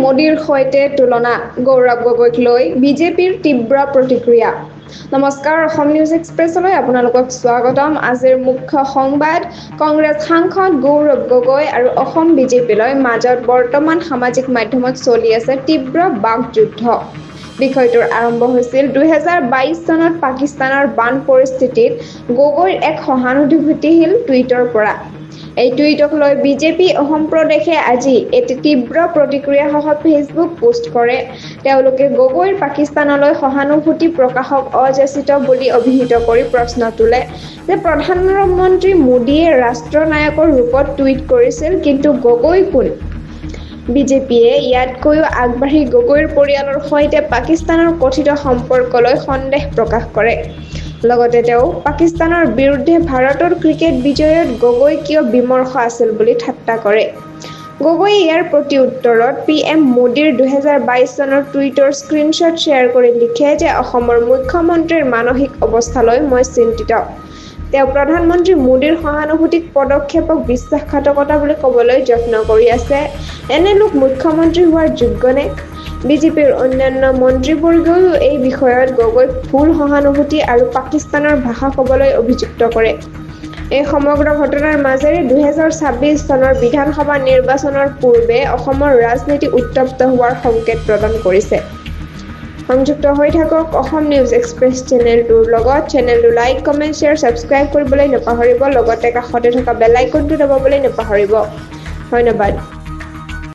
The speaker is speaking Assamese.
মোদীৰ সৈতে তুলনা গৌৰৱ গগৈক লৈ বিজেপিৰ তীব্ৰ প্ৰতিক্ৰিয়া। নমস্কাৰ, অসম নিউজ এক্সপ্ৰেছলৈ আপোনালোকক স্বাগতম। আজিৰ মুখ্য সংবাদ, কংগ্ৰেছ সাংসদ গৌৰৱ গগৈ আৰু অসম বিজেপিলৈ মাজত বৰ্তমান সামাজিক মাধ্যমত চলি আছে তীব্ৰ বাকযুদ্ধ। বিষয়টোৰ আৰম্ভ হৈছিল 2022 চনত পাকিস্তানৰ বান পৰিস্থিতিত গগৈৰ এক সহানুভূতিশীল টুইটৰ পৰা। এই টুইটক লৈ বিজেপি অসম প্ৰদেশে আজি এটি তীব্ৰ প্ৰতিক্ৰিয়াসহ ফেচবুক পোষ্ট কৰে। তেওঁলোকে গগৈৰ পাকিস্তানলৈ সহানুভূতি প্ৰকাশক অযাচিত বুলি অভিহিত কৰি প্ৰশ্ন তোলে যে প্ৰধানমন্ত্ৰী মোদীয়ে ৰাষ্ট্ৰনায়কৰ ৰূপত টুইট কৰিছিল, কিন্তু গগৈ কোন? বিজেপিয়ে ইয়াতকৈও আগবাঢ়ি গগৈৰ পৰিয়ালৰ সৈতে পাকিস্তানৰ কথিত সম্পৰ্কলৈ সন্দেহ প্ৰকাশ কৰে। লগতে তেওঁ পাকিস্তানৰ বিৰুদ্ধে ভাৰতৰ ক্ৰিকেট বিজয়ত গগৈ কিয় বিমৰ্ষ আছিল বুলি ঠাট্টা কৰে। গগৈয়ে ইয়াৰ প্ৰতি উত্তৰত PM মোদীৰ 2022 চনৰ টুইটৰ স্ক্ৰীনশ্বট শ্বেয়াৰ কৰি লিখে যে অসমৰ মুখ্যমন্ত্ৰীৰ মানসিক অৱস্থালৈ মই চিন্তিত। তেওঁ প্ৰধানমন্ত্ৰী মোদীৰ সহানুভূতিক পদক্ষেপক বিশ্বাসঘাতকতা বুলি ক'বলৈ যত্ন কৰি আছে। এনে লোক মুখ্যমন্ত্ৰী হোৱাৰ যোগ্যনে? বিজেপিৰ অন্যান্য মন্ত্ৰীবৰ্গও এই বিষয়ত গগৈক ভুল সহানুভূতি আৰু পাকিস্তানৰ ভাষা ক'বলৈ অভিযুক্ত কৰে। এই সমগ্ৰ ঘটনাৰ মাজেৰে 2026 চনৰ বিধানসভা নিৰ্বাচনৰ পূৰ্বে অসমৰ ৰাজনীতি উত্তপ্ত হোৱাৰ সংকেত প্ৰদান কৰিছে। সংযুক্ত হৈ থাকক অসম নিউজ এক্সপ্ৰেছ চেনেলটোৰ লগত। চেনেলটো লাইক, কমেণ্ট, শ্বেয়াৰ, ছাবস্ক্ৰাইব কৰিবলৈ নাপাহৰিব। লগতে কাষতে থকা বেল আইকনটো দবাবলৈ নাপাহৰিব। ধন্যবাদ।